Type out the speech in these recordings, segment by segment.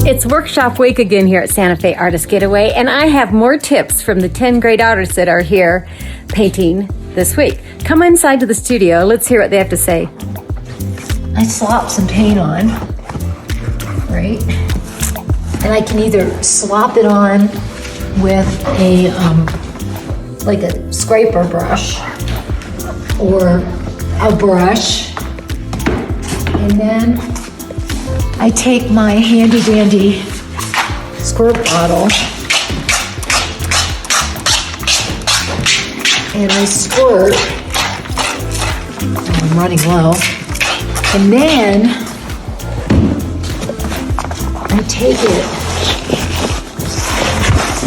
It's workshop week again here at Santa Fe Artist Getaway, and I have more tips from the 10 great artists that are here painting this week. Come inside to the studio. Let's hear what they have to say. I slop some paint on, right? And I can either slop it on with a like a scraper brush or a brush, and then I take my handy dandy squirt bottle and I squirt. I'm running low. And then I take it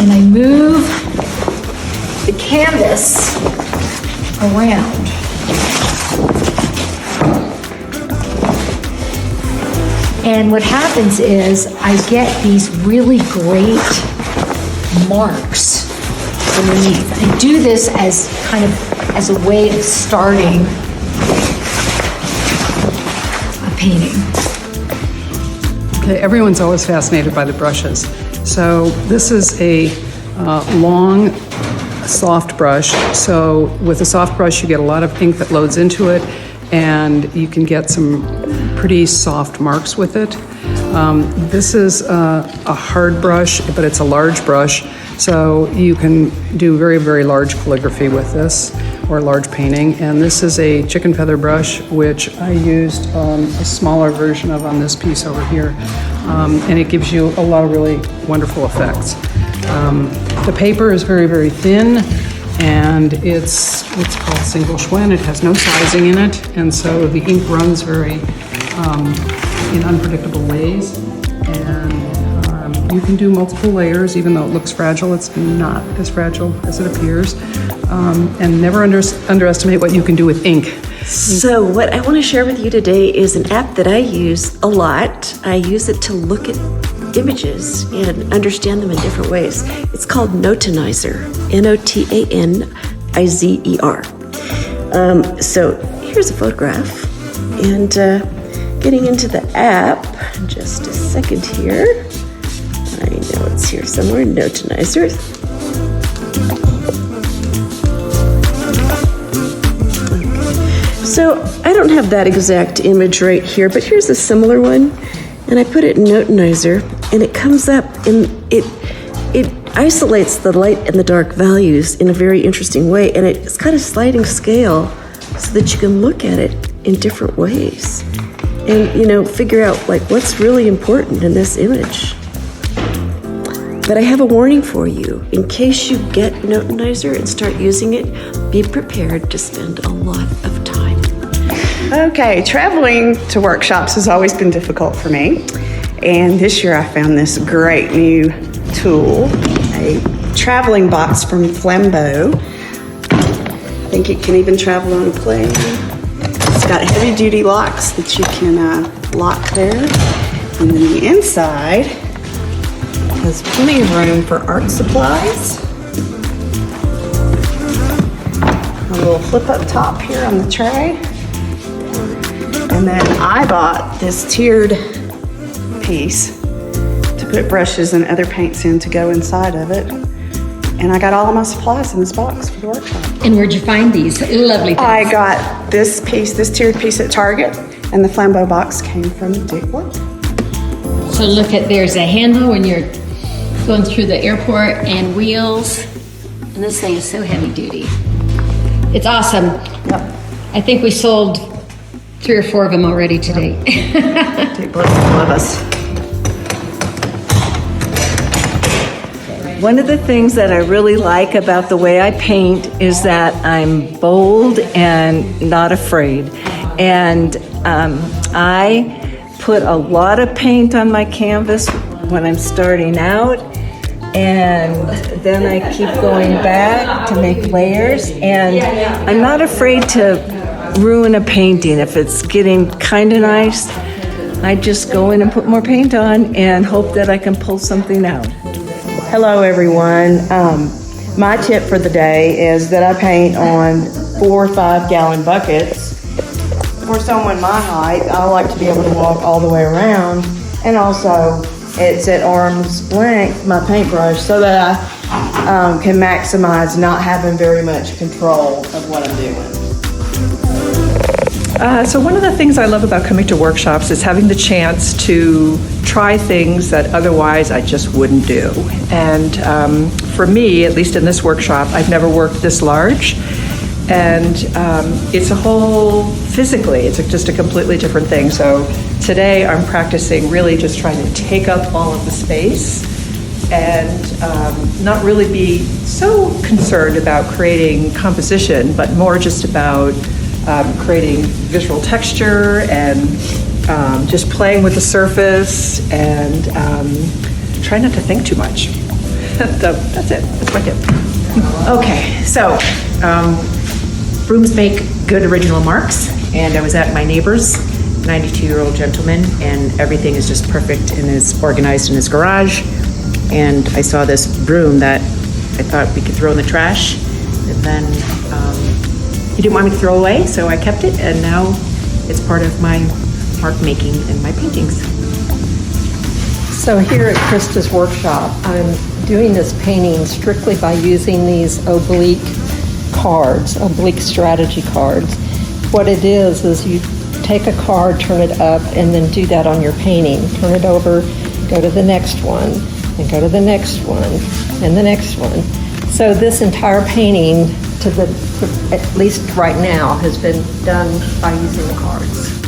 and I move the canvas around. And what happens is I get these really great marks underneath. I do this as kind of as a way of starting a painting. Okay, everyone's always fascinated by the brushes. So this is a long, soft brush. So with a soft brush, you get a lot of ink that loads into it, and you can get some pretty soft marks with it. This is a hard brush, but it's a large brush, so you can do very, very large calligraphy with this, or large painting. And this is a chicken feather brush, which I used a smaller version of on this piece over here, and it gives you a lot of really wonderful effects. The paper is very, very thin, and it's called single Schwen. It has no sizing in it, and so the ink runs very in unpredictable ways. And you can do multiple layers, even though it looks fragile. It's not as fragile as it appears. And never underestimate what you can do with ink. So what I want to share with you today is an app that I use a lot. I use it to look at images and understand them in different ways. It's called Notanizer, N-O-T-A-N-I-Z-E-R. So here's a photograph, and getting into the app, just a second here. I know it's here somewhere, Notanizer. So I don't have that exact image right here, but here's a similar one, and I put it in Notanizer, and it comes up, and it isolates the light and the dark values in a very interesting way, and it's got a sliding scale so that you can look at it in different ways, and figure out like what's really important in this image. But I have a warning for you. In case you get Notanizer and start using it, be prepared to spend a lot of time. Okay, traveling to workshops has always been difficult for me. And this year I found this great new tool, a traveling box from Flambeau. I think it can even travel on a plane. It's got heavy duty locks that you can lock there. And then the inside has plenty of room for art supplies. A little flip up top here on the tray. And then I bought this tiered piece to put brushes and other paints in to go inside of it. And I got all of my supplies in this box for the workshop. And where'd you find these lovely things? I got this piece, this tiered piece at Target, and the Flambeau box came from Dick Work. So look at, there's a handle when you're going through the airport, and wheels. And this thing is so heavy duty. It's awesome. Yep. I think we sold 3 or 4 of them already today. Dick Work love us. One of the things that I really like about the way I paint is that I'm bold and not afraid. And I put a lot of paint on my canvas when I'm starting out, and then I keep going back to make layers. And I'm not afraid to ruin a painting. If it's getting kind of nice, I just go in and put more paint on and hope that I can pull something out. Hello everyone. My tip for the day is that I paint on 4 or 5 gallon buckets. For someone my height, I like to be able to walk all the way around and also it's at arm's length, my paintbrush, so that I can maximize not having very much control of what I'm doing. So one of the things I love about coming to workshops is having the chance to try things that otherwise I just wouldn't do. And for me, at least in this workshop, I've never worked this large. And it's a whole, physically, it's just a completely different thing. So today I'm practicing really just trying to take up all of the space and not really be so concerned about creating composition, but more just about creating visual texture and just playing with the surface and try not to think too much. So that's it. That's my tip. Okay, so brooms make good original marks, and I was at my neighbor's 92-year-old gentleman, and everything is just perfect and is organized in his garage. And I saw this broom that I thought we could throw in the trash, and then he didn't want me to throw away, so I kept it, and now it's part of my mark making and my paintings. So here at Krista's workshop, I'm doing this painting strictly by using these oblique cards, oblique strategy cards. What it is you take a card, turn it up, and then do that on your painting. Turn it over, go to the next one, and go to the next one, and the next one. So this entire painting, at least right now, has been done by using the cards.